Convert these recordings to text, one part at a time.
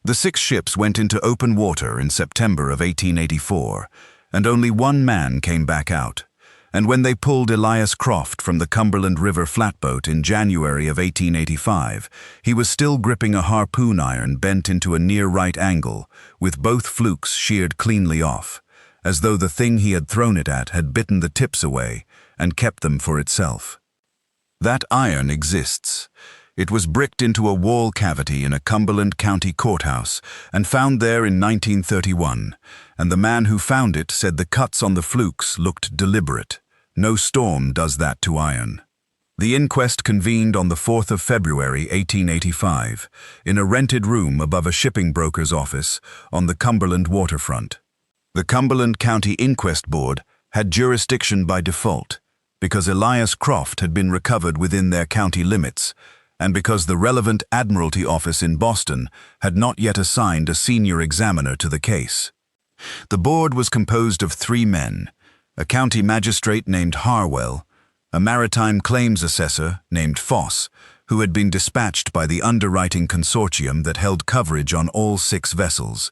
The 6 ships went into open water in September of 1884, and only one man came back out. And when they pulled Elias Croft from the Cumberland River flatboat in January of 1885, he was still gripping a harpoon iron bent into a near right angle, with both flukes sheared cleanly off, as though the thing he had thrown it at had bitten the tips away and kept them for itself. That iron exists. It was bricked into a wall cavity in a Cumberland County courthouse and found there in 1931, and the man who found it said the cuts on the flukes looked deliberate. No storm does that to iron. The inquest convened on the 4th of February 1885 in a rented room above a shipping broker's office on the Cumberland waterfront. The Cumberland County Inquest Board had jurisdiction by default because Elias Croft had been recovered within their county limits and because the relevant Admiralty office in Boston had not yet assigned a senior examiner to the case. The board was composed of 3 men, a county magistrate named Harwell, a maritime claims assessor named Foss, who had been dispatched by the underwriting consortium that held coverage on all 6 vessels,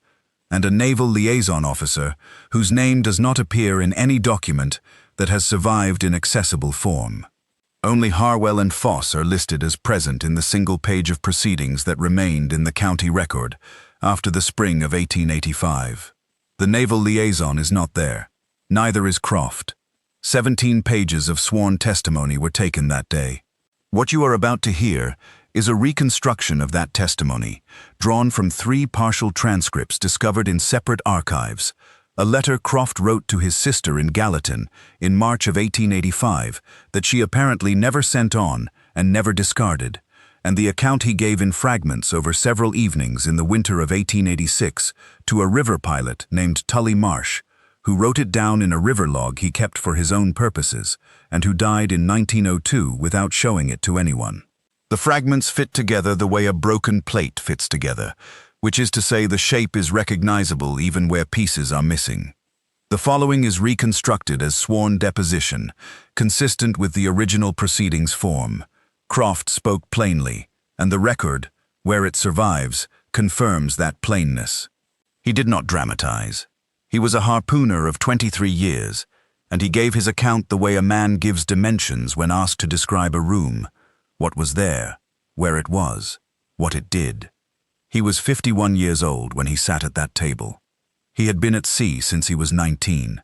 and a naval liaison officer whose name does not appear in any document that has survived in accessible form. Only Harwell and Foss are listed as present in the single page of proceedings that remained in the county record after the spring of 1885. The naval liaison is not there. Neither is Croft. 17 pages of sworn testimony were taken that day. What you are about to hear is a reconstruction of that testimony, drawn from 3 partial transcripts discovered in separate archives, a letter Croft wrote to his sister in Gallatin in March of 1885 that she apparently never sent on and never discarded, and the account he gave in fragments over several evenings in the winter of 1886 to a river pilot named Tully Marsh, who wrote it down in a river log he kept for his own purposes, and who died in 1902 without showing it to anyone. The fragments fit together the way a broken plate fits together, which is to say the shape is recognizable even where pieces are missing. The following is reconstructed as sworn deposition, consistent with the original proceedings form. Croft spoke plainly, and the record, where it survives, confirms that plainness. He did not dramatize. He was a harpooner of 23 years, and he gave his account the way a man gives dimensions when asked to describe a room, what was there, where it was, what it did. He was 51 years old when he sat at that table. He had been at sea since he was 19.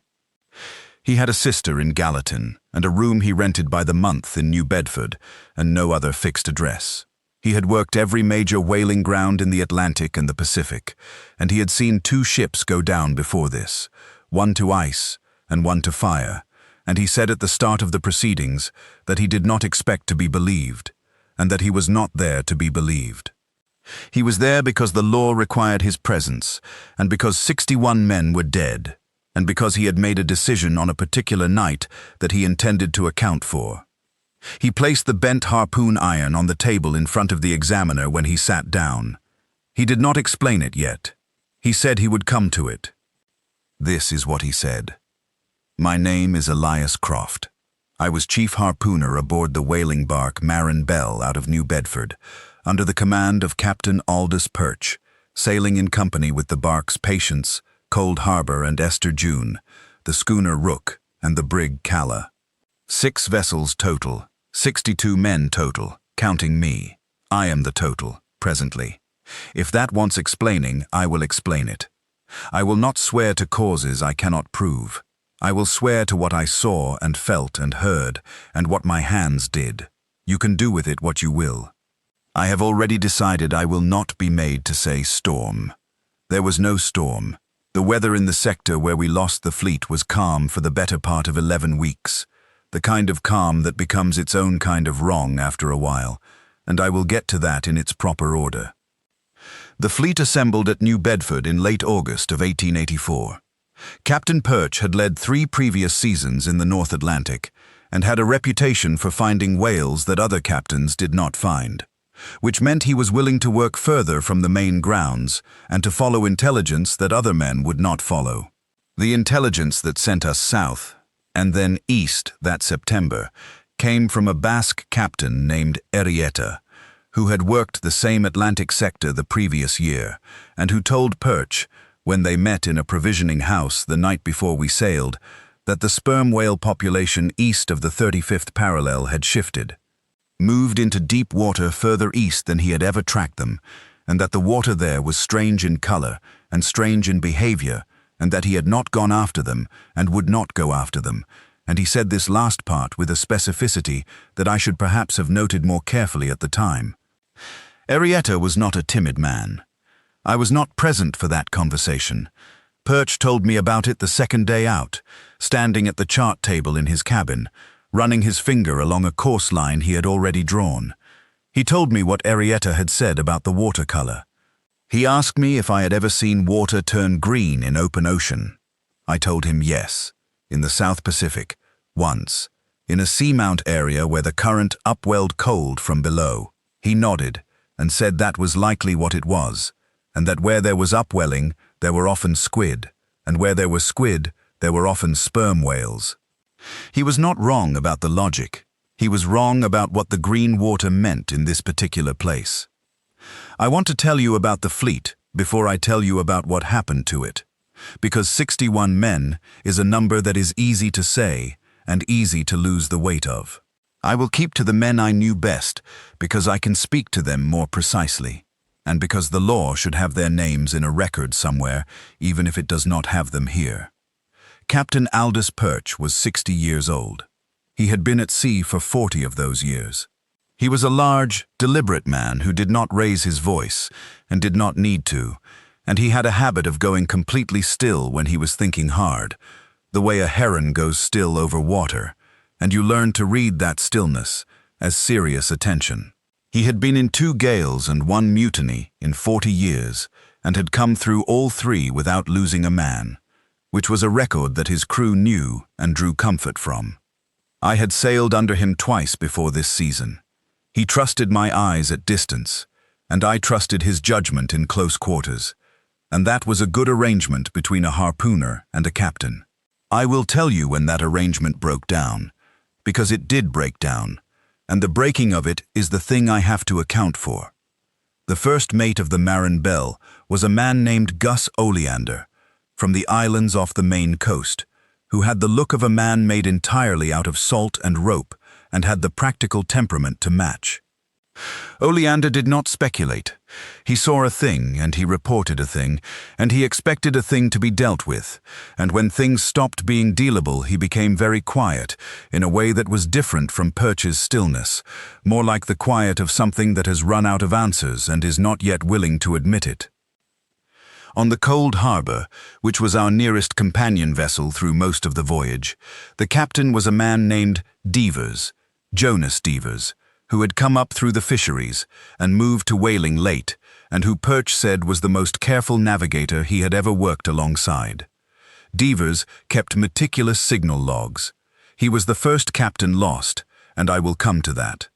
He had a sister in Gallatin and a room he rented by the month in New Bedford and no other fixed address. He had worked every major whaling ground in the Atlantic and the Pacific, and he had seen 2 ships go down before this, one to ice and one to fire, and he said at the start of the proceedings that he did not expect to be believed, and that he was not there to be believed. He was there because the law required his presence, and because 61 men were dead, and because he had made a decision on a particular night that he intended to account for. He placed the bent harpoon iron on the table in front of the examiner when he sat down. He did not explain it yet. He said he would come to it. This is what he said. My name is Elias Croft. I was chief harpooner aboard the whaling bark Marin Bell out of New Bedford, under the command of Captain Aldous Perch, sailing in company with the barks Patience, Cold Harbor, and Esther June, the schooner Rook, and the brig Calla. 6 vessels total, 62 men total, counting me. I am the total, presently. If that wants explaining, I will explain it. I will not swear to causes I cannot prove. I will swear to what I saw and felt and heard, and what my hands did. You can do with it what you will. I have already decided I will not be made to say storm. There was no storm. The weather in the sector where we lost the fleet was calm for the better part of 11 weeks. The kind of calm that becomes its own kind of wrong after a while, and I will get to that in its proper order. The fleet assembled at New Bedford in late August of 1884. Captain Perch had led 3 previous seasons in the North Atlantic, and had a reputation for finding whales that other captains did not find, which meant he was willing to work further from the main grounds and to follow intelligence that other men would not follow. The intelligence that sent us south, and then east that September, came from a Basque captain named Arrieta, who had worked the same Atlantic sector the previous year, and who told Perch, when they met in a provisioning house the night before we sailed, that the sperm whale population east of the 35th parallel had shifted, moved into deep water further east than he had ever tracked them, and that the water there was strange in color and strange in behavior, and that he had not gone after them and would not go after them, and he said this last part with a specificity that I should perhaps have noted more carefully at the time. Arietta was not a timid man. I was not present for that conversation. Perch told me about it the second day out, standing at the chart table in his cabin, running his finger along a course line he had already drawn. He told me what Arietta had said about the watercolor. He asked me if I had ever seen water turn green in open ocean. I told him yes, in the South Pacific, once, in a seamount area where the current upwelled cold from below. He nodded and said that was likely what it was, and that where there was upwelling, there were often squid, and where there were squid, there were often sperm whales. He was not wrong about the logic. He was wrong about what the green water meant in this particular place. I want to tell you about the fleet before I tell you about what happened to it, because 61 men is a number that is easy to say and easy to lose the weight of. I will keep to the men I knew best because I can speak to them more precisely, and because the law should have their names in a record somewhere, even if it does not have them here. Captain Aldous Perch was 60 years old. He had been at sea for 40 of those years. He was a large, deliberate man who did not raise his voice and did not need to, and he had a habit of going completely still when he was thinking hard, the way a heron goes still over water, and you learn to read that stillness as serious attention. He had been in 2 gales and 1 mutiny in 40 years, and had come through all 3 without losing a man, which was a record that his crew knew and drew comfort from. I had sailed under him twice before this season. He trusted my eyes at distance, and I trusted his judgment in close quarters, and that was a good arrangement between a harpooner and a captain. I will tell you when that arrangement broke down, because it did break down, and the breaking of it is the thing I have to account for. The first mate of the Marin Belle was a man named Gus Oleander, from the islands off the Maine coast, who had the look of a man made entirely out of salt and rope, and had the practical temperament to match. Oleander did not speculate. He saw a thing, and he reported a thing, and he expected a thing to be dealt with, and when things stopped being dealable, he became very quiet, in a way that was different from Perch's stillness, more like the quiet of something that has run out of answers and is not yet willing to admit it. On the cold harbor, which was our nearest companion vessel through most of the voyage, the captain was a man named Devers, Jonas Devers, who had come up through the fisheries and moved to whaling late, and who Perch said was the most careful navigator he had ever worked alongside. Devers kept meticulous signal logs. He was the first captain lost, and I will come to that.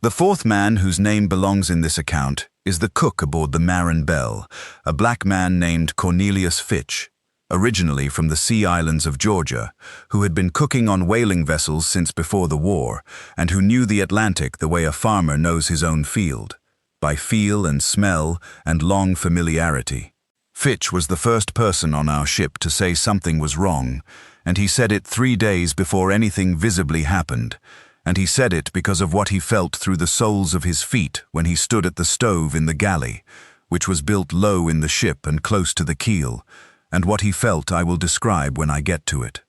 The 4th man whose name belongs in this account is the cook aboard the Marin Belle, a black man named Cornelius Fitch, originally from the Sea Islands of Georgia, who had been cooking on whaling vessels since before the war, and who knew the Atlantic the way a farmer knows his own field, by feel and smell and long familiarity. Fitch was the first person on our ship to say something was wrong, and he said it 3 days before anything visibly happened, and he said it because of what he felt through the soles of his feet when he stood at the stove in the galley, which was built low in the ship and close to the keel, and what he felt I will describe when I get to it.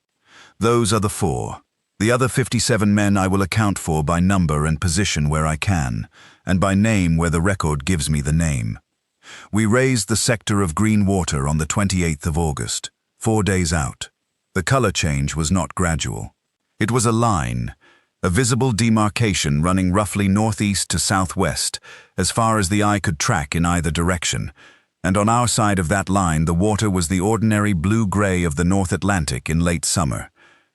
Those are the 4. The other 57 men I will account for by number and position where I can, and by name where the record gives me the name. We raised the sector of green water on the 28th of August, 4 days out. The color change was not gradual. It was a line, a visible demarcation running roughly northeast to southwest, as far as the eye could track in either direction, and on our side of that line the water was the ordinary blue-gray of the North Atlantic in late summer,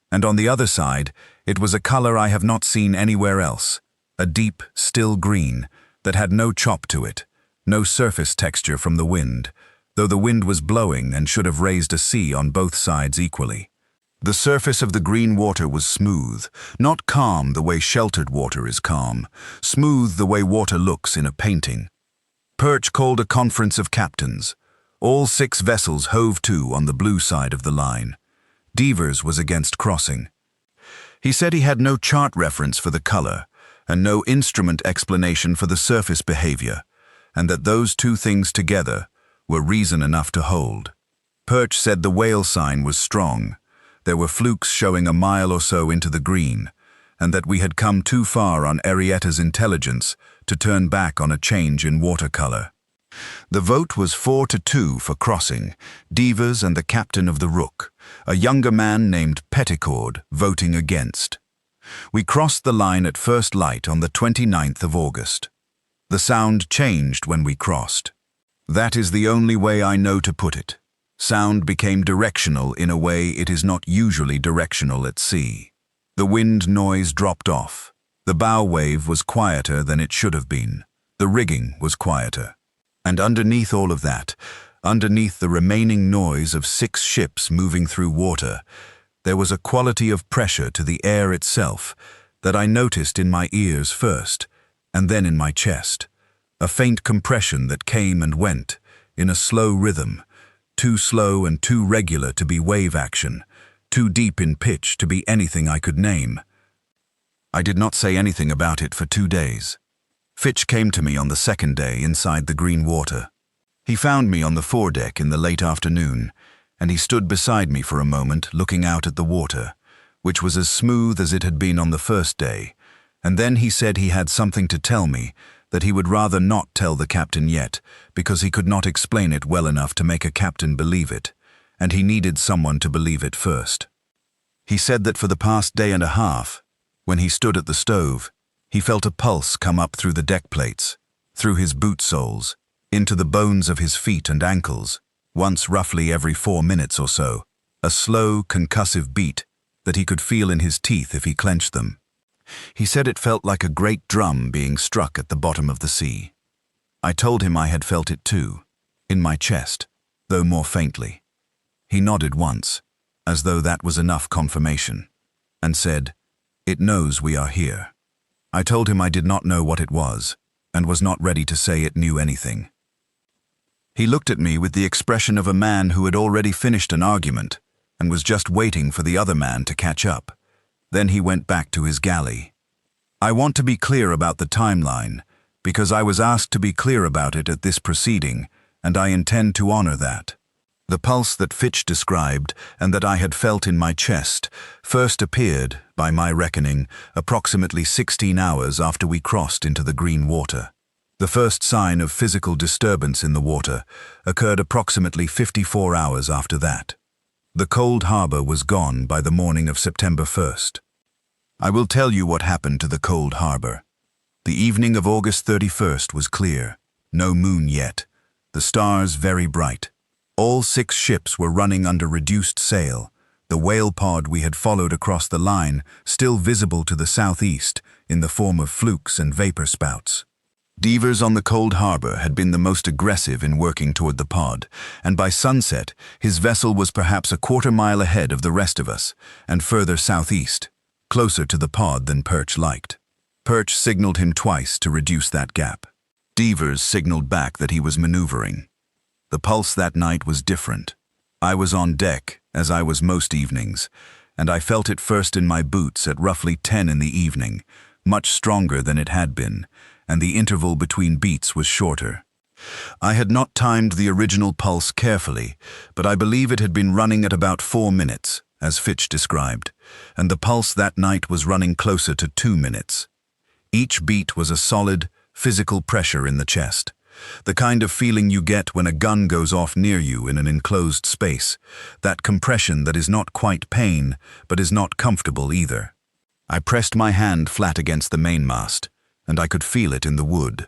and on the other side it was a color I have not seen anywhere else, a deep, still green that had no chop to it, no surface texture from the wind, though the wind was blowing and should have raised a sea on both sides equally. The surface of the green water was smooth, not calm the way sheltered water is calm, smooth the way water looks in a painting. Perch called a conference of captains. All 6 vessels hove to on the blue side of the line. Devers was against crossing. He said he had no chart reference for the color and no instrument explanation for the surface behavior, and that those 2 things together were reason enough to hold. Perch said the whale sign was strong. There were flukes showing a mile or so into the green, and that we had come too far on Arietta's intelligence to turn back on a change in watercolor. The vote was 4-2 for crossing, Devers and the captain of the Rook, a younger man named Petticord, voting against. We crossed the line at first light on the 29th of August. The sound changed when we crossed. That is the only way I know to put it. Sound became directional in a way it is not usually directional at sea. The wind noise dropped off. The bow wave was quieter than it should have been. The rigging was quieter. And underneath all of that, underneath the remaining noise of 6 ships moving through water, there was a quality of pressure to the air itself that I noticed in my ears first, and then in my chest. A faint compression that came and went, in a slow rhythm, too slow and too regular to be wave action, too deep in pitch to be anything I could name. I did not say anything about it for 2 days. Fitch came to me on the 2nd day inside the green water. He found me on the foredeck in the late afternoon, and he stood beside me for a moment looking out at the water, which was as smooth as it had been on the 1st day, and then he said he had something to tell me that he would rather not tell the captain yet, because he could not explain it well enough to make a captain believe it, and he needed someone to believe it first. He said that for the past day and a half, when he stood at the stove, he felt a pulse come up through the deck plates, through his boot soles, into the bones of his feet and ankles, once roughly every 4 minutes or so, a slow, concussive beat that he could feel in his teeth if he clenched them. He said it felt like a great drum being struck at the bottom of the sea. I told him I had felt it too, in my chest, though more faintly. He nodded once, as though that was enough confirmation, and said, "It knows we are here." I told him I did not know what it was, and was not ready to say it knew anything. He looked at me with the expression of a man who had already finished an argument and was just waiting for the other man to catch up. Then he went back to his galley. I want to be clear about the timeline, because I was asked to be clear about it at this proceeding, and I intend to honor that. The pulse that Fitch described and that I had felt in my chest first appeared, by my reckoning, approximately 16 hours after we crossed into the green water. The first sign of physical disturbance in the water occurred approximately 54 hours after that. The cold harbor was gone by the morning of September 1st. I will tell you what happened to the cold harbor. The evening of August 31st was clear, no moon yet, the stars very bright. All 6 ships were running under reduced sail, the whale pod we had followed across the line still visible to the southeast in the form of flukes and vapor spouts. Devers on the cold harbor had been the most aggressive in working toward the pod, and by sunset his vessel was perhaps a quarter-mile ahead of the rest of us, and further southeast, closer to the pod than Perch liked. Perch signaled him twice to reduce that gap. Devers signaled back that he was maneuvering. The pulse that night was different. I was on deck, as I was most evenings, and I felt it first in my boots at roughly 10 in the evening, much stronger than it had been, and the interval between beats was shorter. I had not timed the original pulse carefully, but I believe it had been running at about 4 minutes, as Fitch described, and the pulse that night was running closer to 2 minutes. Each beat was a solid, physical pressure in the chest, the kind of feeling you get when a gun goes off near you in an enclosed space, that compression that is not quite pain, but is not comfortable either. I pressed my hand flat against the mainmast, and I could feel it in the wood.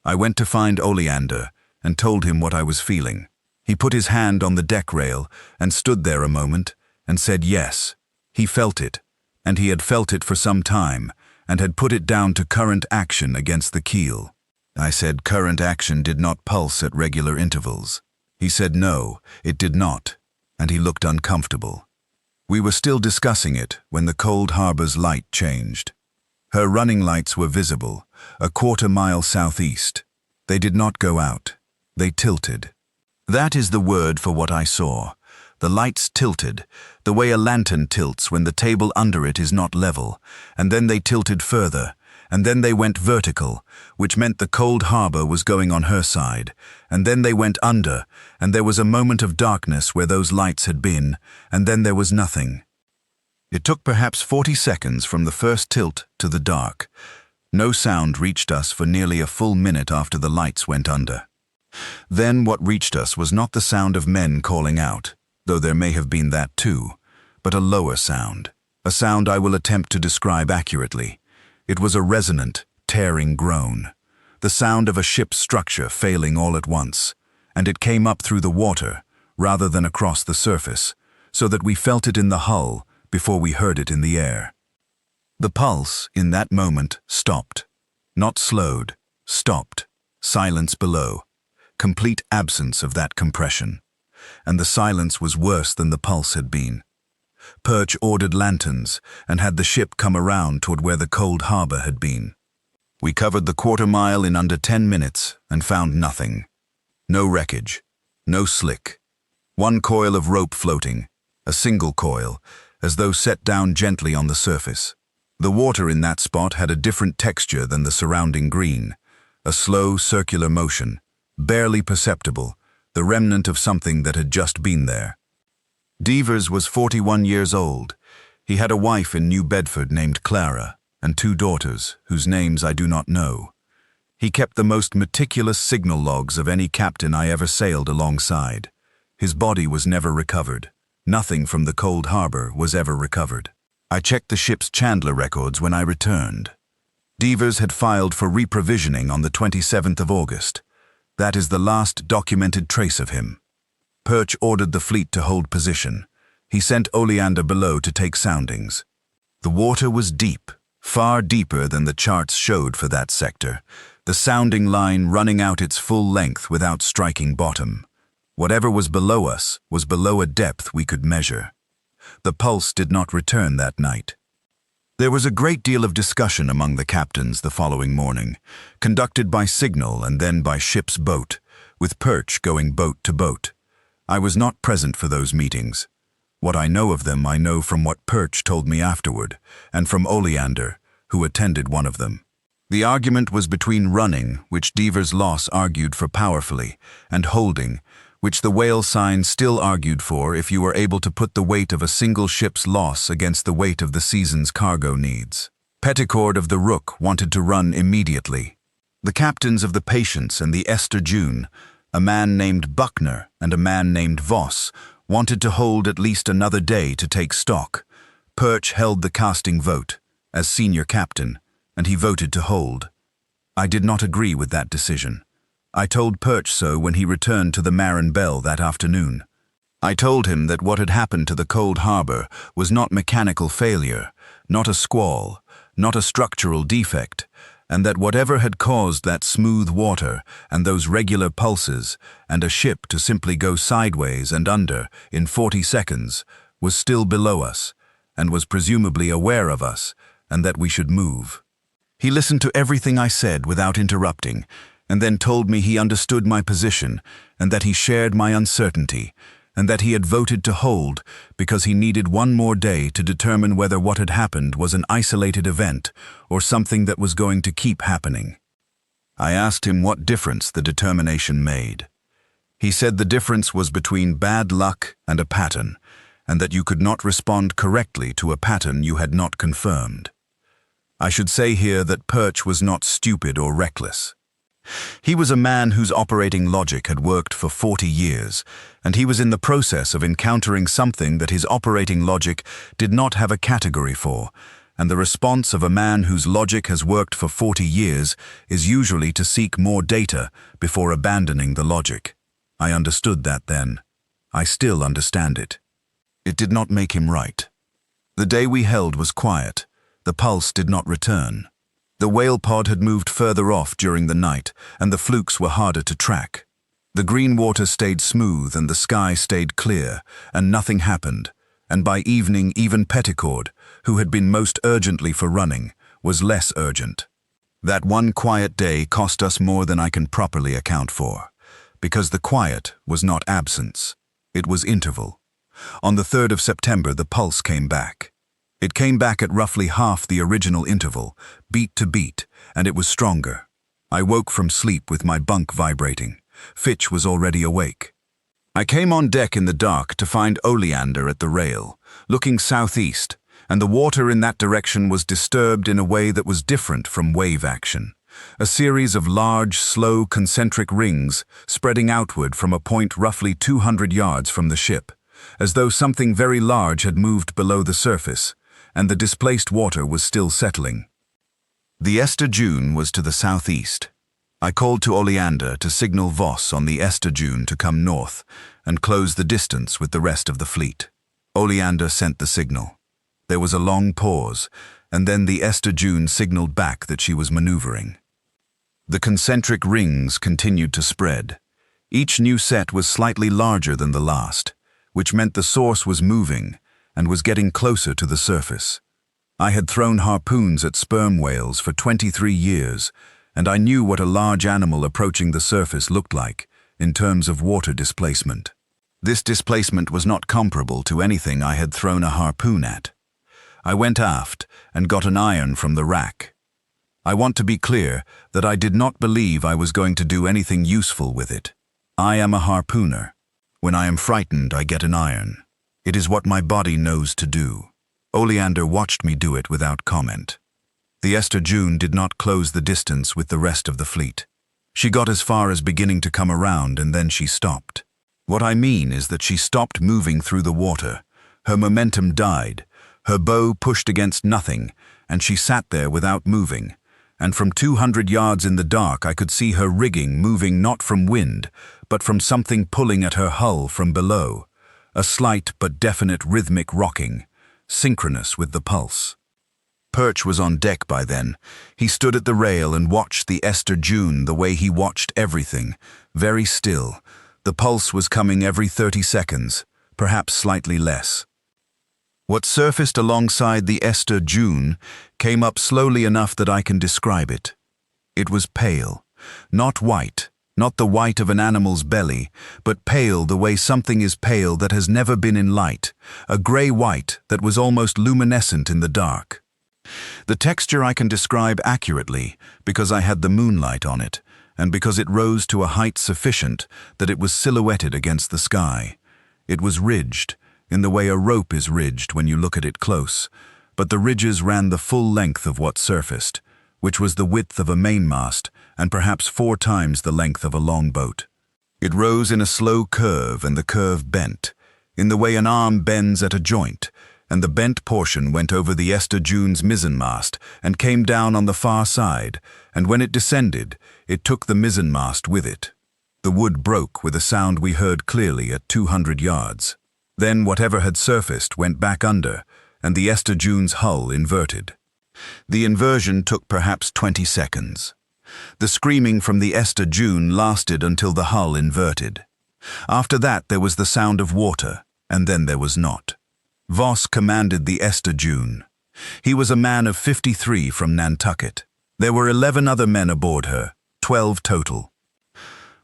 I went to find Oleander and told him what I was feeling. He put his hand on the deck rail and stood there a moment and said yes. He felt it, and he had felt it for some time, and had put it down to current action against the keel. I said current action did not pulse at regular intervals. He said no, it did not, and he looked uncomfortable. We were still discussing it when the cold harbor's light changed. Her running lights were visible, a quarter-mile southeast. They did not go out. They tilted. That is the word for what I saw. The lights tilted, the way a lantern tilts when the table under it is not level, and then they tilted further, and then they went vertical, which meant the cold harbor was going on her side, and then they went under, and there was a moment of darkness where those lights had been, and then there was nothing. It took perhaps 40 seconds from the first tilt to the dark. No sound reached us for nearly a full minute after the lights went under. Then what reached us was not the sound of men calling out, though there may have been that too, but a lower sound, a sound I will attempt to describe accurately. It was a resonant, tearing groan, the sound of a ship's structure failing all at once, and it came up through the water, rather than across the surface, so that we felt it in the hull before we heard it in the air. The pulse, in that moment, stopped. Not slowed, stopped. Silence below. Complete absence of that compression. And the silence was worse than the pulse had been. Perch ordered lanterns and had the ship come around toward where the cold harbor had been. We covered the quarter-mile in under 10 minutes and found nothing. No wreckage, no slick. One coil of rope floating, a single coil, as though set down gently on the surface. The water in that spot had a different texture than the surrounding green, a slow circular motion, barely perceptible, the remnant of something that had just been there. Devers was 41 years old. He had a wife in New Bedford named Clara, and 2 daughters, whose names I do not know. He kept the most meticulous signal logs of any captain I ever sailed alongside. His body was never recovered. Nothing from the cold harbor was ever recovered. I checked the ship's Chandler records when I returned. Devers had filed for reprovisioning on the 27th of August. That is the last documented trace of him. Perch ordered the fleet to hold position. He sent Oleander below to take soundings. The water was deep, far deeper than the charts showed for that sector, the sounding line running out its full length without striking bottom. Whatever was below us was below a depth we could measure. The pulse did not return that night. There was a great deal of discussion among the captains the following morning, conducted by signal and then by ship's boat, with Perch going boat to boat. I was not present for those meetings. What I know of them I know from what Perch told me afterward, and from Oleander, who attended one of them. The argument was between running, which Devers' loss argued for powerfully, and holding, which the whale sign still argued for if you were able to put the weight of a single ship's loss against the weight of the season's cargo needs. Petticord of the Rook wanted to run immediately. The captains of the Patience and the Esther June, a man named Buckner and a man named Voss, wanted to hold at least another day to take stock. Perch held the casting vote, as senior captain, and he voted to hold. I did not agree with that decision. I told Perch so when he returned to the Marin Bell that afternoon. I told him that what had happened to the cold harbor was not mechanical failure, not a squall, not a structural defect, and that whatever had caused that smooth water and those regular pulses and a ship to simply go sideways and under in 40 seconds was still below us and was presumably aware of us and that we should move. He listened to everything I said without interrupting and then told me he understood my position and that he shared my uncertainty and that he had voted to hold because he needed one more day to determine whether what had happened was an isolated event or something that was going to keep happening. I asked him what difference the determination made. He said the difference was between bad luck and a pattern, and that you could not respond correctly to a pattern you had not confirmed. I should say here that Perch was not stupid or reckless. He was a man whose operating logic had worked for 40 years, and he was in the process of encountering something that his operating logic did not have a category for, and the response of a man whose logic has worked for 40 years is usually to seek more data before abandoning the logic. I understood that then. I still understand it. It did not make him right. The day we held was quiet. The pulse did not return. The whale pod had moved further off during the night, and the flukes were harder to track. The green water stayed smooth and the sky stayed clear, and nothing happened, and by evening even Petticord, who had been most urgently for running, was less urgent. That one quiet day cost us more than I can properly account for, because the quiet was not absence, it was interval. On the 3rd of September the pulse came back. It came back at roughly half the original interval, beat to beat, and it was stronger. I woke from sleep with my bunk vibrating. Fitch was already awake. I came on deck in the dark to find Oleander at the rail, looking southeast, and the water in that direction was disturbed in a way that was different from wave action. A series of large, slow, concentric rings spreading outward from a point roughly 200 yards from the ship, as though something very large had moved below the surface, and the displaced water was still settling. The Esther June was to the southeast. I called to Oleander to signal Voss on the Esther June to come north and close the distance with the rest of the fleet. Oleander sent the signal. There was a long pause, and then the Esther June signaled back that she was maneuvering. The concentric rings continued to spread. Each new set was slightly larger than the last, which meant the source was moving and was getting closer to the surface. I had thrown harpoons at sperm whales for 23 years, and I knew what a large animal approaching the surface looked like in terms of water displacement. This displacement was not comparable to anything I had thrown a harpoon at. I went aft and got an iron from the rack. I want to be clear that I did not believe I was going to do anything useful with it. I am a harpooner. When I am frightened, I get an iron. It is what my body knows to do. Oleander watched me do it without comment. The Esther June did not close the distance with the rest of the fleet. She got as far as beginning to come around, and then she stopped. What I mean is that she stopped moving through the water. Her momentum died. Her bow pushed against nothing, and she sat there without moving. And from 200 yards in the dark I could see her rigging moving not from wind, but from something pulling at her hull from below. A slight but definite rhythmic rocking, synchronous with the pulse. Perch was on deck by then. He stood at the rail and watched the Esther June the way he watched everything, very still. The pulse was coming every 30 seconds, perhaps slightly less. What surfaced alongside the Esther June came up slowly enough that I can describe it. It was pale, not white, not the white of an animal's belly, but pale the way something is pale that has never been in light, a grey white that was almost luminescent in the dark. The texture I can describe accurately because I had the moonlight on it, and because it rose to a height sufficient that it was silhouetted against the sky. It was ridged, in the way a rope is ridged when you look at it close, but the ridges ran the full length of what surfaced, which was the width of a mainmast and perhaps 4 times the length of a longboat. It rose in a slow curve, and the curve bent, in the way an arm bends at a joint, and the bent portion went over the Esther June's mizzenmast and came down on the far side, and when it descended, it took the mizzenmast with it. The wood broke with a sound we heard clearly at 200 yards. Then whatever had surfaced went back under, and the Esther June's hull inverted. The inversion took perhaps 20 seconds. The screaming from the Esther June lasted until the hull inverted. After that there was the sound of water, and then there was not. Voss commanded the Esther June. He was a man of 53 from Nantucket. There were 11 other men aboard her, 12 total.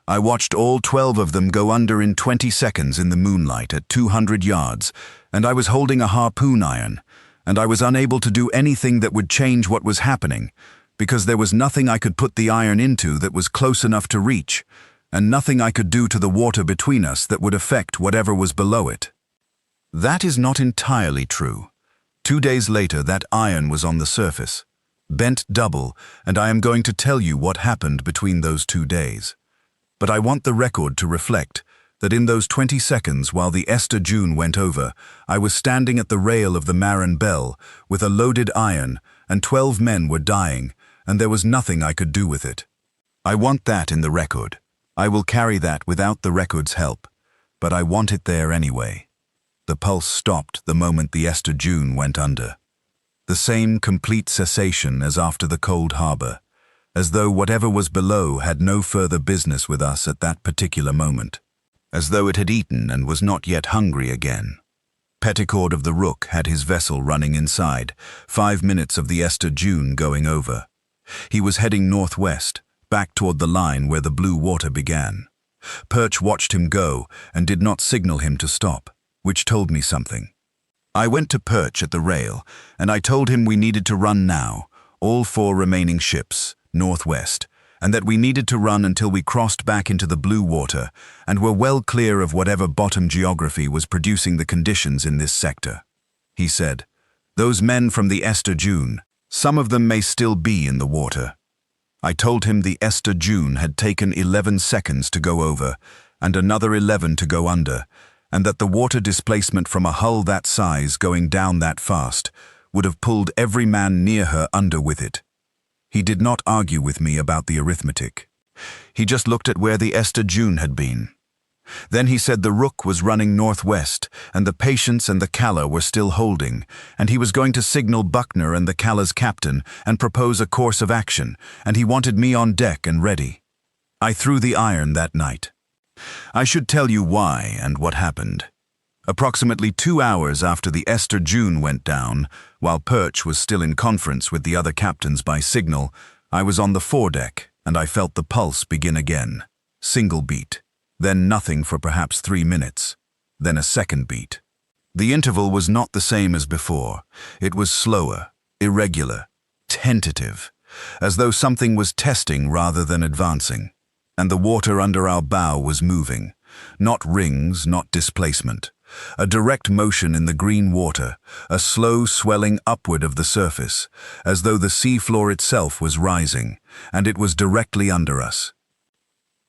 I watched all 12 of them go under in 20 seconds in the moonlight at 200 yards, and I was holding a harpoon iron, and I was unable to do anything that would change what was happening, because there was nothing I could put the iron into that was close enough to reach, and nothing I could do to the water between us that would affect whatever was below it. That is not entirely true. 2 days later, that iron was on the surface, bent double, and I am going to tell you what happened between those 2 days. But I want the record to reflect that in those 20 seconds while the Esther June went over, I was standing at the rail of the Marin Belle with a loaded iron, and 12 men were dying, and there was nothing I could do with it. I want that in the record. I will carry that without the record's help, but I want it there anyway. The pulse stopped the moment the Esther June went under. The same complete cessation as after the cold harbor, as though whatever was below had no further business with us at that particular moment, as though it had eaten and was not yet hungry again. Petticord of the Rook had his vessel running inside, 5 minutes of the Esther June going over. He was heading northwest, back toward the line where the blue water began. Perch watched him go and did not signal him to stop, which told me something. I went to Perch at the rail, and I told him we needed to run now, all 4 remaining ships, northwest, and that we needed to run until we crossed back into the blue water and were well clear of whatever bottom geography was producing the conditions in this sector. He said, "Those men from the Esther June, some of them may still be in the water." I told him the Esther June had taken 11 seconds to go over and another 11 to go under, and that the water displacement from a hull that size going down that fast would have pulled every man near her under with it. He did not argue with me about the arithmetic. He just looked at where the Esther June had been. Then he said the Rook was running northwest, and the Patience and the Calla were still holding, and he was going to signal Buckner and the Calla's captain and propose a course of action, and he wanted me on deck and ready. I threw the iron that night. I should tell you why and what happened. Approximately 2 hours after the Esther June went down, while Perch was still in conference with the other captains by signal, I was on the foredeck and I felt the pulse begin again. Single beat, then nothing for perhaps 3 minutes, then a second beat. The interval was not the same as before. It was slower, irregular, tentative, as though something was testing rather than advancing. And the water under our bow was moving. Not rings, not displacement. A direct motion in the green water, a slow swelling upward of the surface, as though the sea floor itself was rising, and it was directly under us.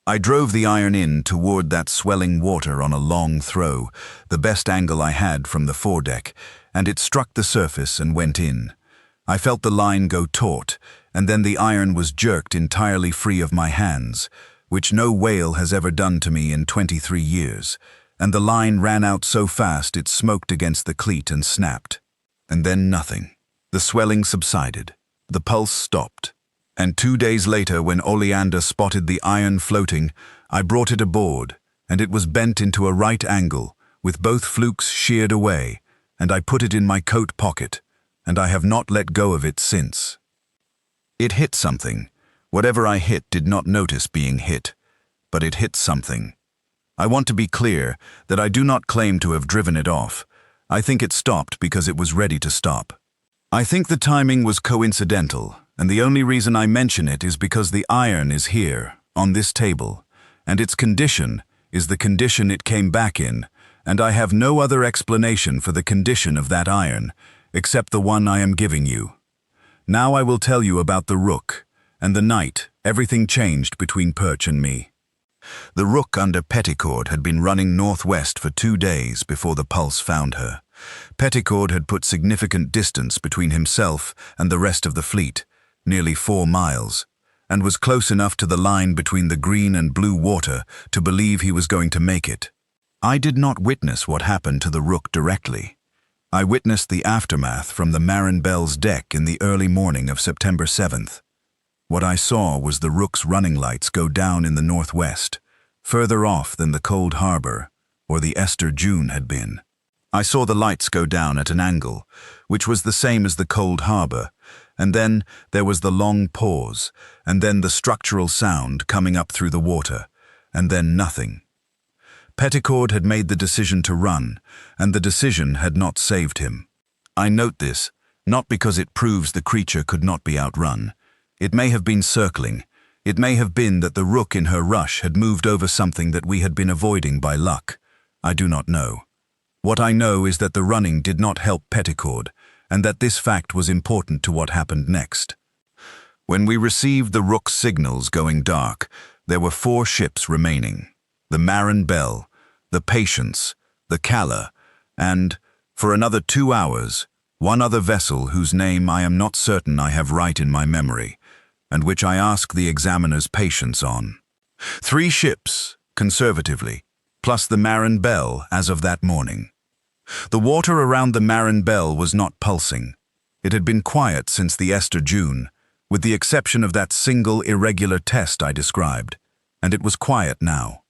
I drove the iron in toward that swelling water on a long throw, the best angle I had from the foredeck, and it struck the surface and went in. I felt the line go taut, and then the iron was jerked entirely free of my hands, which no whale has ever done to me in 23 years, and the line ran out so fast it smoked against the cleat and snapped. And then nothing. The swelling subsided. The pulse stopped. And 2 days later, when Oleander spotted the iron floating, I brought it aboard, and it was bent into a right angle, with both flukes sheared away, and I put it in my coat pocket, and I have not let go of it since. It hit something. Whatever I hit did not notice being hit, but it hit something. I want to be clear that I do not claim to have driven it off. I think it stopped because it was ready to stop. I think the timing was coincidental, and the only reason I mention it is because the iron is here, on this table, and its condition is the condition it came back in, and I have no other explanation for the condition of that iron, except the one I am giving you. Now I will tell you about the Rook, and the night everything changed between Perch and me. The Rook under Petticord had been running northwest for 2 days before the pulse found her. Petticord had put significant distance between himself and the rest of the fleet, nearly 4 miles, and was close enough to the line between the green and blue water to believe he was going to make it. I did not witness what happened to the Rook directly. I witnessed the aftermath from the Marin-Bell's deck in the early morning of September 7th. What I saw was the Rook's running lights go down in the northwest, further off than the cold harbor, or the Esther June had been. I saw the lights go down at an angle, which was the same as the cold harbor, and then there was the long pause, and then the structural sound coming up through the water, and then nothing. Petticord had made the decision to run, and the decision had not saved him. I note this, not because it proves the creature could not be outrun. It may have been circling. It may have been that the Rook in her rush had moved over something that we had been avoiding by luck. I do not know. What I know is that the running did not help Petticord, and that this fact was important to what happened next. When we received the Rook's signals going dark, there were 4 ships remaining: the Marin-Bell, the Patience, the Calla, and, for another 2 hours, one other vessel whose name I am not certain I have right in my memory, and which I ask the examiner's patience on. 3 ships, conservatively, plus the Marin-Bell as of that morning. The water around the Marin-Bell was not pulsing. It had been quiet since the Esther June, with the exception of that single irregular test I described, and it was quiet now.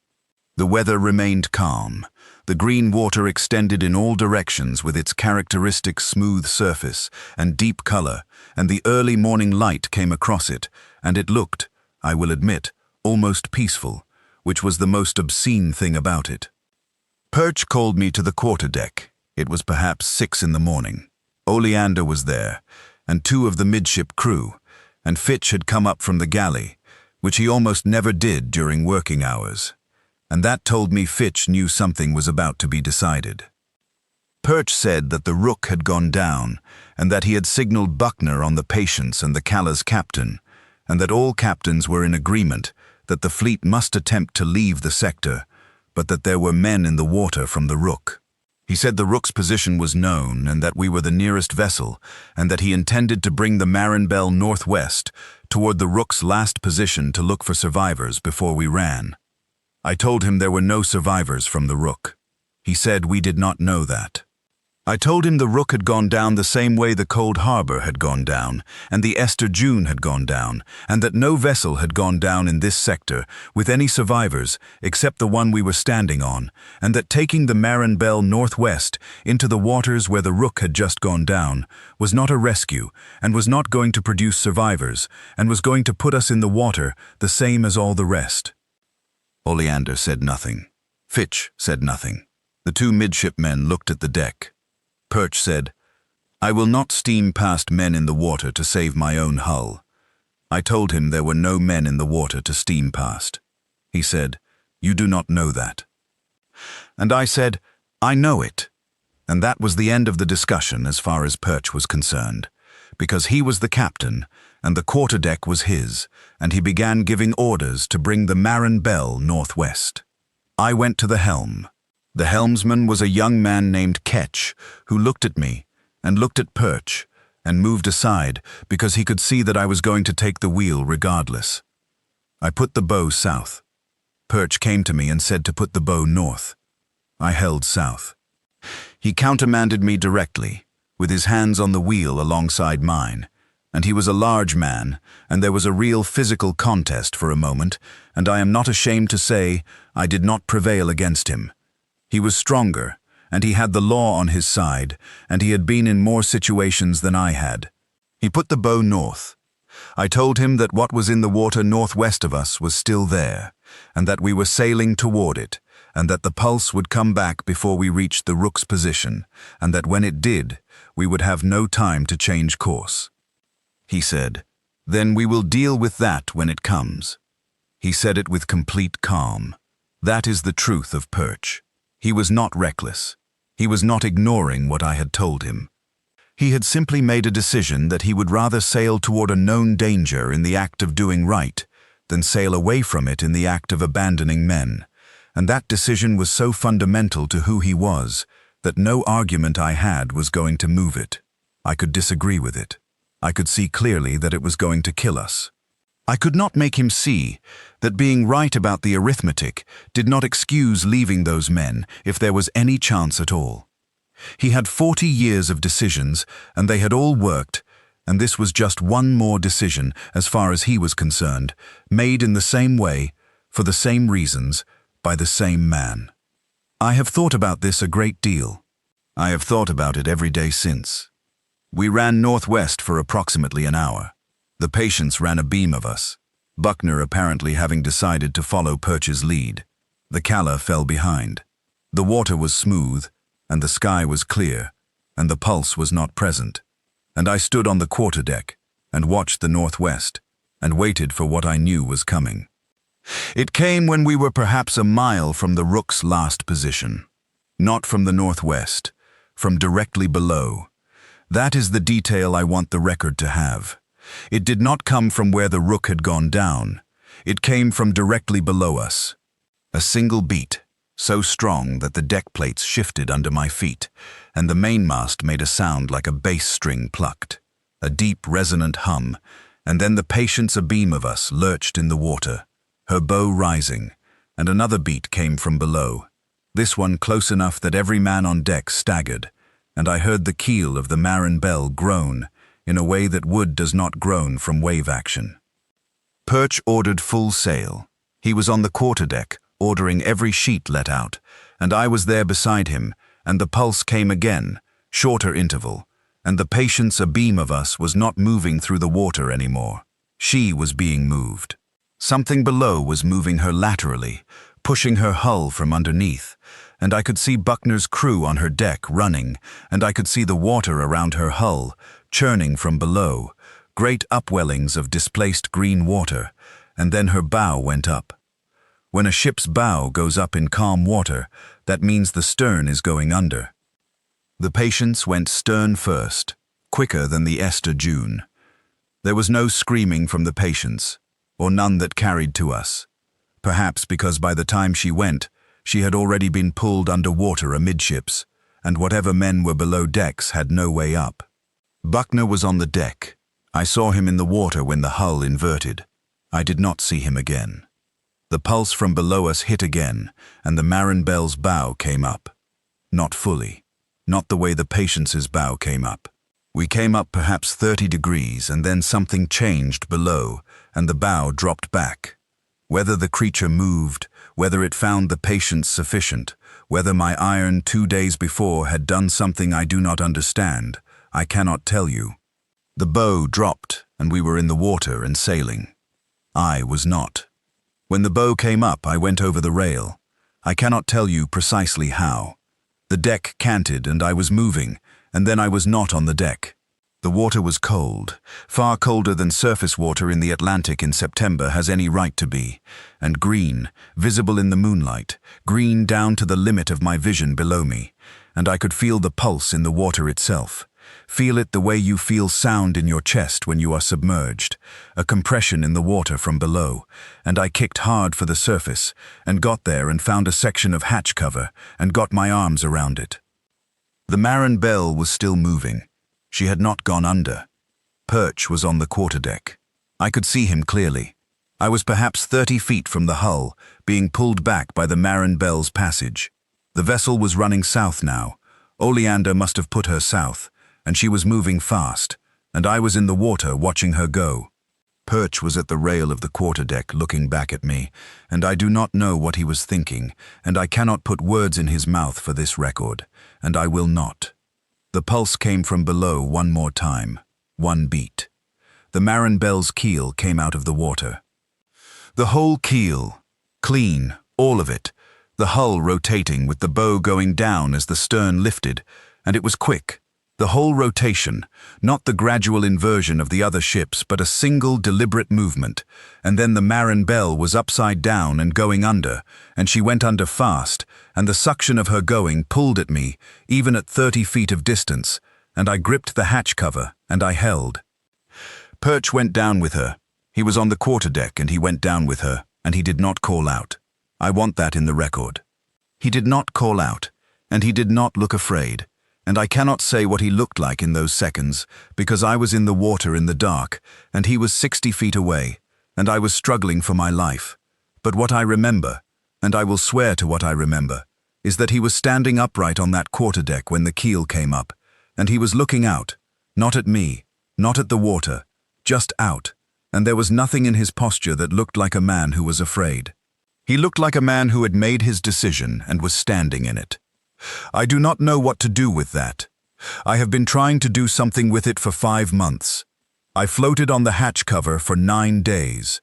The weather remained calm. The green water extended in all directions with its characteristic smooth surface and deep color, and the early morning light came across it, and it looked, I will admit, almost peaceful, which was the most obscene thing about it. Perch called me to the quarterdeck. It was perhaps 6 in the morning. Oleander was there, and 2 of the midship crew, and Fitch had come up from the galley, which he almost never did during working hours, and that told me Fitch knew something was about to be decided. Perch said that the Rook had gone down, and that he had signaled Buckner on the Patience and the Calla's captain, and that all captains were in agreement that the fleet must attempt to leave the sector, but that there were men in the water from the Rook. He said the Rook's position was known and that we were the nearest vessel, and that he intended to bring the Bell northwest toward the Rook's last position to look for survivors before we ran. I told him there were no survivors from the Rook. He said we did not know that. I told him the Rook had gone down the same way the Cold Harbor had gone down, and the Esther June had gone down, and that no vessel had gone down in this sector with any survivors except the one we were standing on, and that taking the Bell northwest into the waters where the Rook had just gone down was not a rescue and was not going to produce survivors and was going to put us in the water the same as all the rest. Oleander said nothing. Fitch said nothing. The 2 midshipmen looked at the deck. Perch said, "I will not steam past men in the water to save my own hull." I told him there were no men in the water to steam past. He said, "You do not know that." And I said, "I know it." And that was the end of the discussion as far as Perch was concerned, because he was the captain, and the quarterdeck was his, and he began giving orders to bring the Bell northwest. I went to the helm. The helmsman was a young man named Ketch, who looked at me, and looked at Perch, and moved aside because he could see that I was going to take the wheel regardless. I put the bow south. Perch came to me and said to put the bow north. I held south. He countermanded me directly, with his hands on the wheel alongside mine, and he was a large man, and there was a real physical contest for a moment, and I am not ashamed to say I did not prevail against him. He was stronger, and he had the law on his side, and he had been in more situations than I had. He put the bow north. I told him that what was in the water northwest of us was still there, and that we were sailing toward it, and that the pulse would come back before we reached the Rook's position, and that when it did, we would have no time to change course. He said, "Then we will deal with that when it comes." He said it with complete calm. That is the truth of Perch. He was not reckless. He was not ignoring what I had told him. He had simply made a decision that he would rather sail toward a known danger in the act of doing right than sail away from it in the act of abandoning men, and that decision was so fundamental to who he was that no argument I had was going to move it. I could disagree with it. I could see clearly that it was going to kill us. I could not make him see that being right about the arithmetic did not excuse leaving those men if there was any chance at all. He had 40 years of decisions, and they had all worked, and this was just one more decision, as far as he was concerned, made in the same way, for the same reasons, by the same man. I have thought about this a great deal. I have thought about it every day since. We ran northwest for approximately an hour. The Patience ran a beam of us, Buckner apparently having decided to follow Perch's lead. The Calla fell behind. The water was smooth, and the sky was clear, and the pulse was not present. And I stood on the quarterdeck and watched the northwest and waited for what I knew was coming. It came when we were perhaps a mile from the Rook's last position. Not from the northwest, from directly below. That is the detail I want the record to have. It did not come from where the Rook had gone down. It came from directly below us. A single beat, so strong that the deck plates shifted under my feet, and the mainmast made a sound like a bass string plucked. A deep, resonant hum, and then the Patience abeam of us lurched in the water, her bow rising, and another beat came from below. This one close enough that every man on deck staggered, and I heard the keel of the Bell groan, in a way that wood does not groan from wave action. Perch ordered full sail. He was on the quarterdeck, ordering every sheet let out, and I was there beside him, and the pulse came again, shorter interval, and the Patience abeam of us was not moving through the water anymore. She was being moved. Something below was moving her laterally, pushing her hull from underneath, and I could see Buckner's crew on her deck running, and I could see the water around her hull, churning from below, great upwellings of displaced green water, and then her bow went up. When a ship's bow goes up in calm water, that means the stern is going under. The Patience went stern first, quicker than the Esther June. There was no screaming from the Patience, or none that carried to us. Perhaps because by the time she went, she had already been pulled under water amidships, and whatever men were below decks had no way up. Buckner was on the deck. I saw him in the water when the hull inverted. I did not see him again. The pulse from below us hit again, and the Marinbel's bow came up. Not fully. Not the way the Patience's bow came up. We came up perhaps 30 degrees, and then something changed below, and the bow dropped back. Whether the creature moved, whether it found the Patience sufficient, whether my iron 2 days before had done something I do not understand, I cannot tell you. The bow dropped, and we were in the water and sailing. I was not. When the bow came up, I went over the rail. I cannot tell you precisely how. The deck canted, and I was moving, and then I was not on the deck. The water was cold, far colder than surface water in the Atlantic in September has any right to be, and green, visible in the moonlight, green down to the limit of my vision below me, and I could feel the pulse in the water itself. Feel it the way you feel sound in your chest when you are submerged, a compression in the water from below, and I kicked hard for the surface, and got there and found a section of hatch cover, and got my arms around it. The Marinbel was still moving. She had not gone under. Perch was on the quarterdeck. I could see him clearly. I was perhaps 30 feet from the hull, being pulled back by the Marinbel's passage. The vessel was running south now. Oleander must have put her south, and she was moving fast, and I was in the water watching her go. Perch was at the rail of the quarterdeck looking back at me, and I do not know what he was thinking, and I cannot put words in his mouth for this record, and I will not. The pulse came from below one more time, one beat. The Marinbel's keel came out of the water. The whole keel, clean, all of it, the hull rotating with the bow going down as the stern lifted, and it was quick. The whole rotation, not the gradual inversion of the other ships, but a single deliberate movement, and then the Marinbel was upside down and going under, and she went under fast, and the suction of her going pulled at me, even at 30 feet of distance, and I gripped the hatch cover, and I held. Perch went down with her. He was on the quarterdeck, and he went down with her, and he did not call out. I want that in the record. He did not call out, and he did not look afraid. And I cannot say what he looked like in those seconds, because I was in the water in the dark, and he was 60 feet away, and I was struggling for my life. But what I remember, and I will swear to what I remember, is that he was standing upright on that quarterdeck when the keel came up, and he was looking out, not at me, not at the water, just out, and there was nothing in his posture that looked like a man who was afraid. He looked like a man who had made his decision and was standing in it. I do not know what to do with that. I have been trying to do something with it for 5 months. I floated on the hatch cover for 9 days.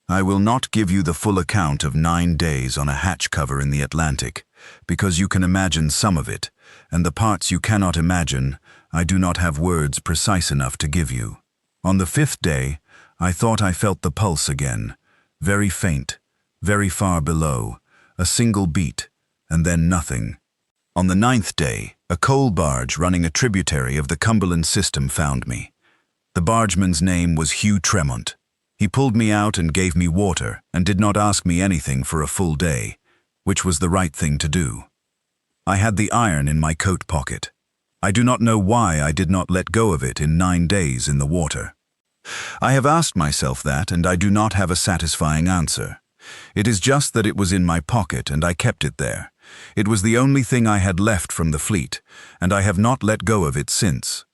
I will not give you the full account of 9 days on a hatch cover in the Atlantic, because you can imagine some of it, and the parts you cannot imagine, I do not have words precise enough to give you. On the 5th day, I thought I felt the pulse again, very faint, very far below, a single beat, and then nothing. On the 9th day, a coal barge running a tributary of the Cumberland system found me. The bargeman's name was Hugh Tremont. He pulled me out and gave me water and did not ask me anything for a full day, which was the right thing to do. I had the iron in my coat pocket. I do not know why I did not let go of it in 9 days in the water. I have asked myself that, and I do not have a satisfying answer. It is just that it was in my pocket and I kept it there. It was the only thing I had left from the fleet, and I have not let go of it since.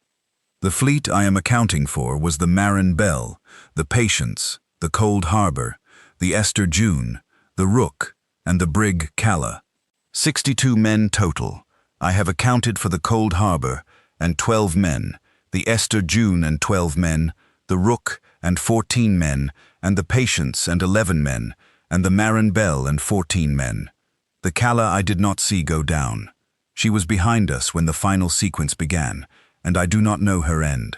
The fleet I am accounting for was the Marinbel, the Patience, the Cold Harbor, the Esther June, the Rook, and the brig Calla. 62 men total. I have accounted for the Cold Harbor and 12 men, the Esther June and 12 men, the Rook and 14 men, and the Patience and 11 men, and the Marin Bell and 14 men. The Kala I did not see go down. She was behind us when the final sequence began, and I do not know her end.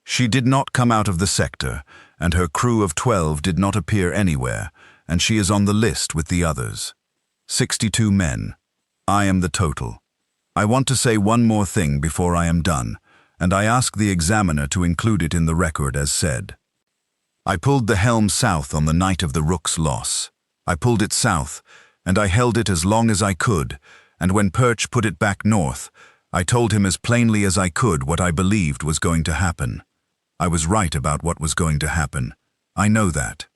She did not come out of the sector, and her crew of 12 did not appear anywhere, and she is on the list with the others. 62 men. I am the total. I want to say one more thing before I am done, and I ask the examiner to include it in the record as said. I pulled the helm south on the night of the Rook's loss. I pulled it south, and I held it as long as I could, and when Perch put it back north, I told him as plainly as I could what I believed was going to happen. I was right about what was going to happen. I know that.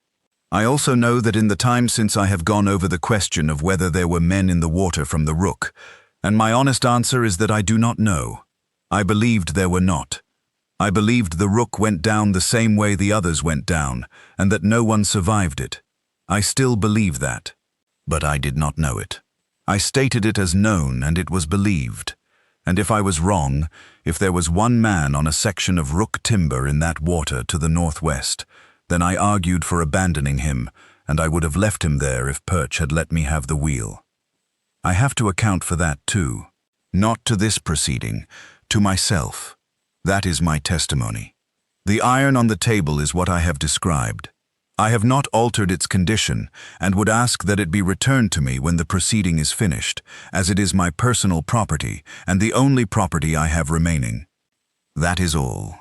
I also know that in the time since I have gone over the question of whether there were men in the water from the Rook, and my honest answer is that I do not know. I believed there were not. I believed the Rook went down the same way the others went down, and that no one survived it. I still believe that. But I did not know it. I stated it as known, and it was believed. And if I was wrong, if there was one man on a section of Rook timber in that water to the northwest, then I argued for abandoning him, and I would have left him there if Perch had let me have the wheel. I have to account for that too. Not to this proceeding, to myself. That is my testimony. The iron on the table is what I have described. I have not altered its condition, and would ask that it be returned to me when the proceeding is finished, as it is my personal property, and the only property I have remaining. That is all.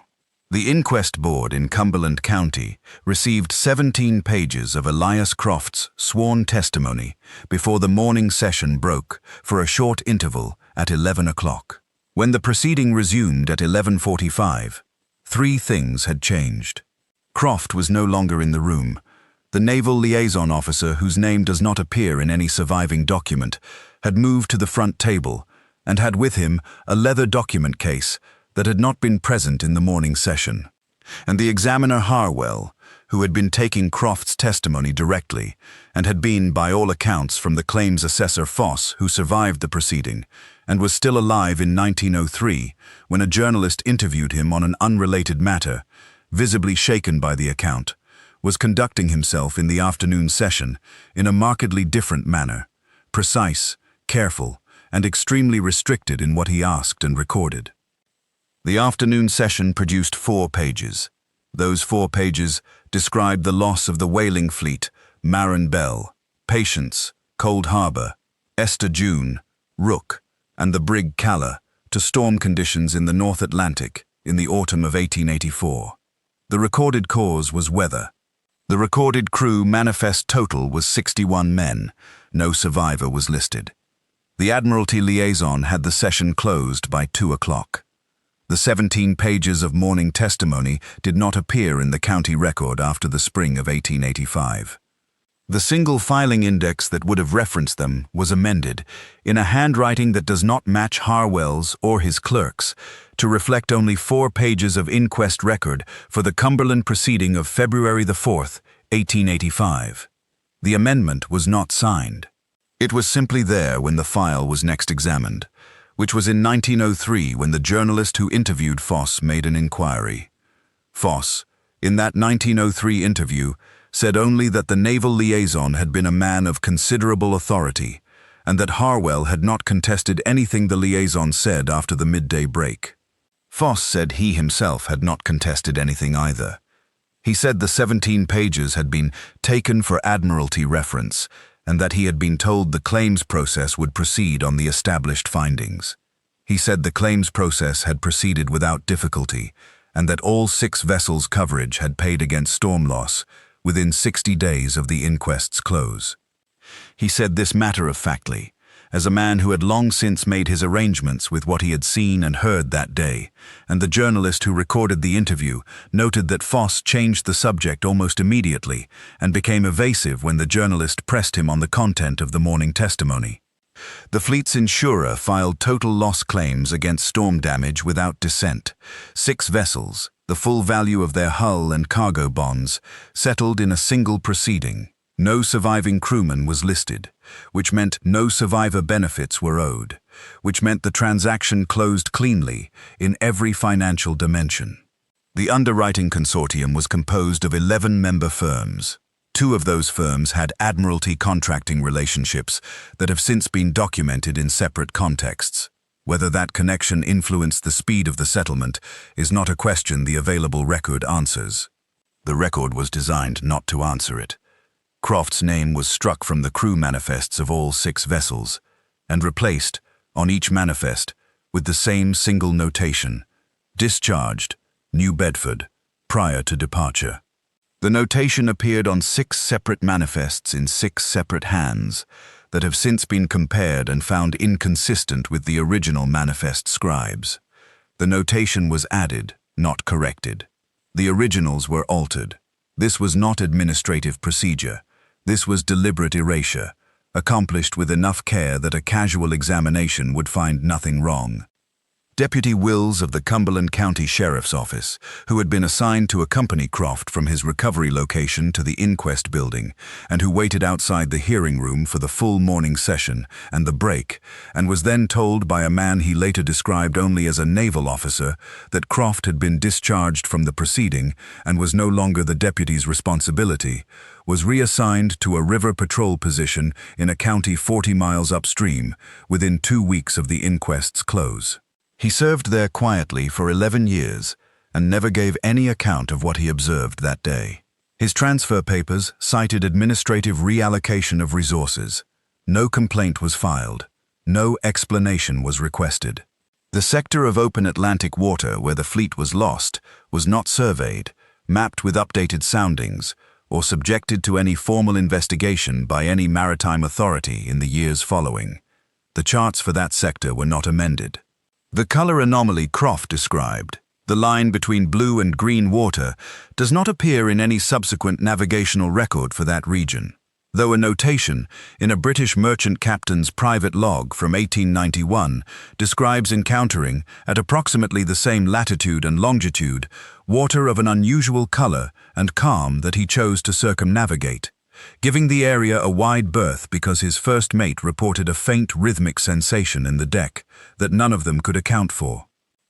The inquest board in Cumberland County received 17 pages of Elias Croft's sworn testimony before the morning session broke for a short interval at 11 o'clock. When the proceeding resumed at 11:45, 3 things had changed. Croft was no longer in the room. The naval liaison officer, whose name does not appear in any surviving document, had moved to the front table and had with him a leather document case that had not been present in the morning session. And the examiner Harwell, who had been taking Croft's testimony directly and had been, by all accounts, from the claims assessor Foss, who survived the proceeding and was still alive in 1903 when a journalist interviewed him on an unrelated matter, visibly shaken by the account, was conducting himself in the afternoon session in a markedly different manner, precise, careful, and extremely restricted in what he asked and recorded. The afternoon session produced 4 pages. Those 4 pages described the loss of the whaling fleet, Marin Bell, Patience, Cold Harbor, Esther June, Rook, and the brig Kala to storm conditions in the North Atlantic in the autumn of 1884. The recorded cause was weather. The recorded crew manifest total was 61 men. No survivor was listed. The Admiralty liaison had the session closed by 2 o'clock. The 17 pages of morning testimony did not appear in the county record after the spring of 1885. The single filing index that would have referenced them was amended, in a handwriting that does not match Harwell's or his clerk's, to reflect only 4 pages of inquest record for the Cumberland proceeding of February the 4th, 1885. The amendment was not signed. It was simply there when the file was next examined, which was in 1903 when the journalist who interviewed Foss made an inquiry. Foss, in that 1903 interview, said only that the naval liaison had been a man of considerable authority, and that Harwell had not contested anything the liaison said after the midday break. Foss said he himself had not contested anything either. He said the 17 pages had been taken for Admiralty reference, and that he had been told the claims process would proceed on the established findings. He said the claims process had proceeded without difficulty, and that all 6 vessels' coverage had paid against storm loss within 60 days of the inquest's close. He said this matter-of-factly, as a man who had long since made his arrangements with what he had seen and heard that day, and the journalist who recorded the interview noted that Foss changed the subject almost immediately and became evasive when the journalist pressed him on the content of the morning testimony. The fleet's insurer filed total loss claims against storm damage without dissent. 6 vessels, the full value of their hull and cargo bonds, settled in a single proceeding. No surviving crewman was listed, which meant no survivor benefits were owed, which meant the transaction closed cleanly in every financial dimension. The underwriting consortium was composed of 11 member firms. 2 of those firms had admiralty contracting relationships that have since been documented in separate contexts. Whether that connection influenced the speed of the settlement is not a question the available record answers. The record was designed not to answer it. Croft's name was struck from the crew manifests of all 6 vessels and replaced, on each manifest, with the same single notation: discharged, New Bedford, prior to departure. The notation appeared on 6 separate manifests in 6 separate hands that have since been compared and found inconsistent with the original manifest scribes. The notation was added, not corrected. The originals were altered. This was not administrative procedure. This was deliberate erasure, accomplished with enough care that a casual examination would find nothing wrong. Deputy Wills of the Cumberland County Sheriff's Office, who had been assigned to accompany Croft from his recovery location to the inquest building, and who waited outside the hearing room for the full morning session and the break, and was then told by a man he later described only as a naval officer that Croft had been discharged from the proceeding and was no longer the deputy's responsibility, was reassigned to a river patrol position in a county 40 miles upstream within 2 weeks of the inquest's close. He served there quietly for 11 years and never gave any account of what he observed that day. His transfer papers cited administrative reallocation of resources. No complaint was filed. No explanation was requested. The sector of open Atlantic water where the fleet was lost was not surveyed, mapped with updated soundings, or subjected to any formal investigation by any maritime authority in the years following. The charts for that sector were not amended. The color anomaly Croft described, the line between blue and green water, does not appear in any subsequent navigational record for that region, though a notation in a British merchant captain's private log from 1891 describes encountering, at approximately the same latitude and longitude, water of an unusual color and calm that he chose to circumnavigate, giving the area a wide berth because his first mate reported a faint rhythmic sensation in the deck that none of them could account for.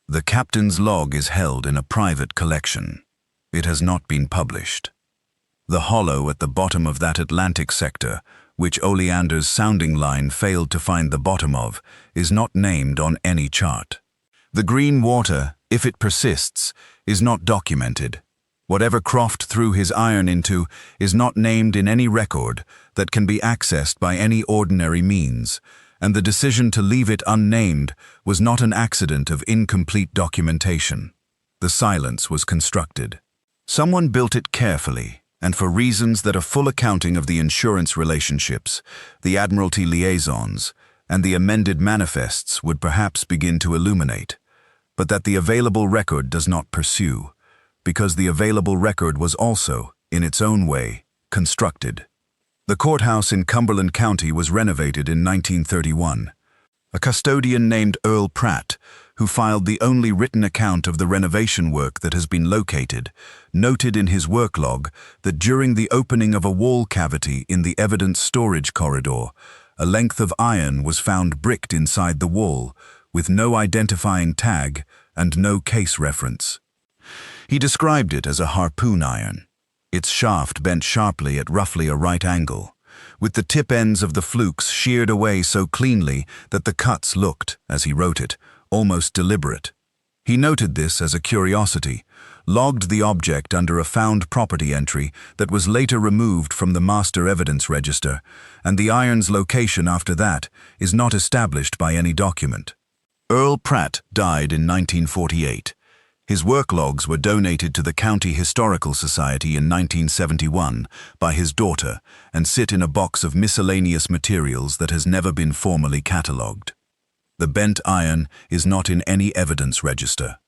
The captain's log is held in a private collection. It has not been published. The hollow at the bottom of that Atlantic sector, which Oleander's sounding line failed to find the bottom of, is not named on any chart. The green water, if it persists, is not documented. Whatever Croft threw his iron into is not named in any record that can be accessed by any ordinary means, and the decision to leave it unnamed was not an accident of incomplete documentation. The silence was constructed. Someone built it carefully, and for reasons that a full accounting of the insurance relationships, the admiralty liaisons, and the amended manifests would perhaps begin to illuminate, but that the available record does not pursue, because the available record was also, in its own way, constructed. The courthouse in Cumberland County was renovated in 1931. A custodian named Earl Pratt, who filed the only written account of the renovation work that has been located, noted in his work log that during the opening of a wall cavity in the evidence storage corridor, a length of iron was found bricked inside the wall, with no identifying tag and no case reference. He described it as a harpoon iron. Its shaft bent sharply at roughly a right angle, with the tip ends of the flukes sheared away so cleanly that the cuts looked, as he wrote it, almost deliberate. He noted this as a curiosity, logged the object under a found property entry that was later removed from the master evidence register, and the iron's location after that is not established by any document. Earl Pratt died in 1948. His work logs were donated to the County Historical Society in 1971 by his daughter and sit in a box of miscellaneous materials that has never been formally catalogued. The bent iron is not in any evidence register.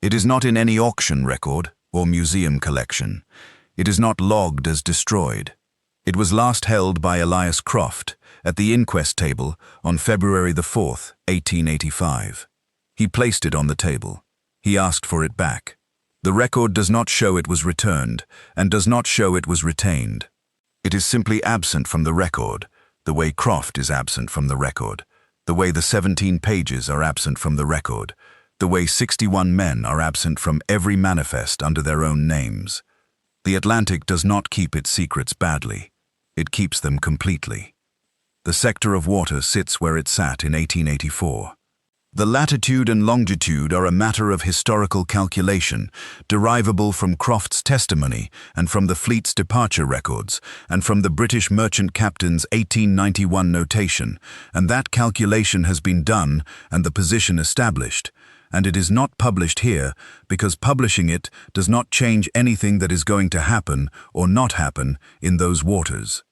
It is not in any auction record or museum collection. It is not logged as destroyed. It was last held by Elias Croft at the inquest table on February the 4th, 1885. He placed it on the table. He asked for it back. The record does not show it was returned and does not show it was retained. It is simply absent from the record, the way Croft is absent from the record, the way the 17 pages are absent from the record, the way 61 men are absent from every manifest under their own names. The Atlantic does not keep its secrets badly. It keeps them completely. The sector of water sits where it sat in 1884. The latitude and longitude are a matter of historical calculation, derivable from Croft's testimony and from the fleet's departure records and from the British merchant captain's 1891 notation, and that calculation has been done and the position established, and it is not published here because publishing it does not change anything that is going to happen or not happen in those waters.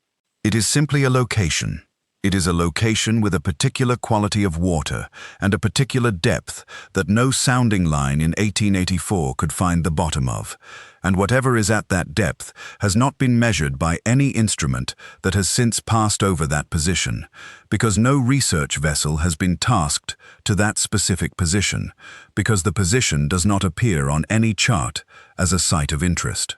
It is simply a location. It is a location with a particular quality of water and a particular depth that no sounding line in 1884 could find the bottom of, and whatever is at that depth has not been measured by any instrument that has since passed over that position, because no research vessel has been tasked to that specific position, because the position does not appear on any chart as a site of interest.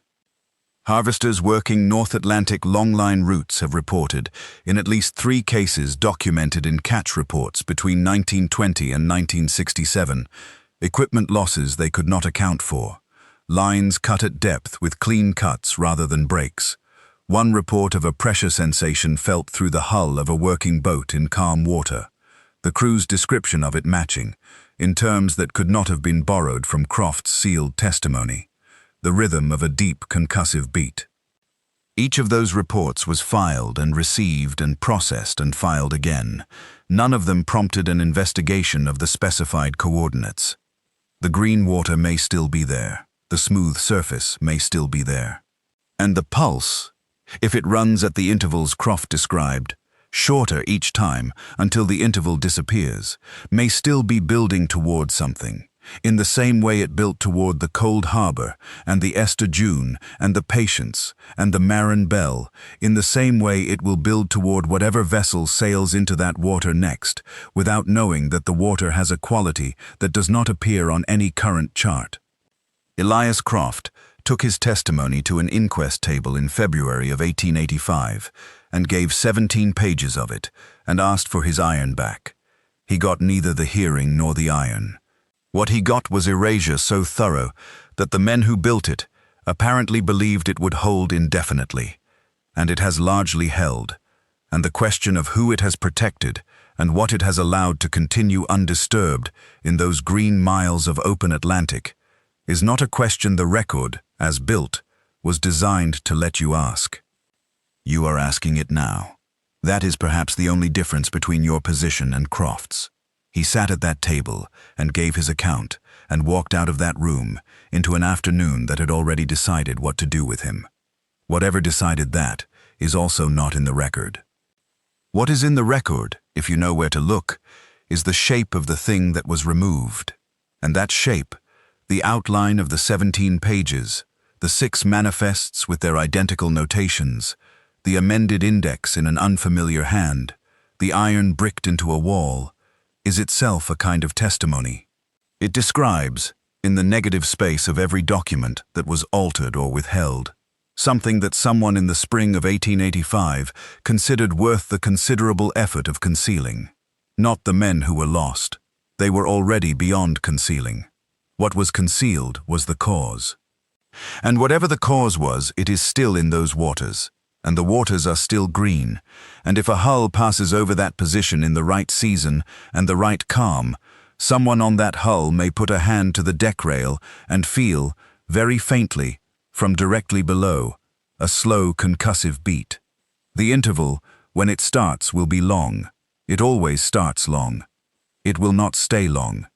Harvesters working North Atlantic longline routes have reported, in at least 3 cases documented in catch reports between 1920 and 1967, equipment losses they could not account for, lines cut at depth with clean cuts rather than breaks. One report of a pressure sensation felt through the hull of a working boat in calm water, the crew's description of it matching, in terms that could not have been borrowed from Croft's sealed testimony. The rhythm of a deep concussive beat. Each of those reports was filed and received and processed and filed again. None of them prompted an investigation of the specified coordinates. The green water may still be there. The smooth surface may still be there. And the pulse, if it runs at the intervals Croft described, shorter each time until the interval disappears, may still be building toward something, in the same way it built toward the Cold Harbor and the Esther June and the Patience and the Marin Belle, in the same way it will build toward whatever vessel sails into that water next, without knowing that the water has a quality that does not appear on any current chart. Elias Croft took his testimony to an inquest table in February of 1885 and gave 17 pages of it and asked for his iron back. He got neither the hearing nor the iron. What he got was erasure so thorough that the men who built it apparently believed it would hold indefinitely, and it has largely held, and the question of who it has protected and what it has allowed to continue undisturbed in those green miles of open Atlantic is not a question the record, as built, was designed to let you ask. You are asking it now. That is perhaps the only difference between your position and Croft's. He sat at that table and gave his account and walked out of that room into an afternoon that had already decided what to do with him. Whatever decided that is also not in the record. What is in the record, if you know where to look, is the shape of the thing that was removed. And that shape, the outline of the 17 pages, the 6 manifests with their identical notations, the amended index in an unfamiliar hand, the iron bricked into a wall, is itself a kind of testimony. It describes, in the negative space of every document that was altered or withheld, something that someone in the spring of 1885 considered worth the considerable effort of concealing. Not the men who were lost. They were already beyond concealing. What was concealed was the cause. And whatever the cause was, it is still in those waters. And the waters are still green, and if a hull passes over that position in the right season and the right calm, someone on that hull may put a hand to the deck rail and feel, very faintly, from directly below, a slow concussive beat. The interval, when it starts, will be long. It always starts long. It will not stay long.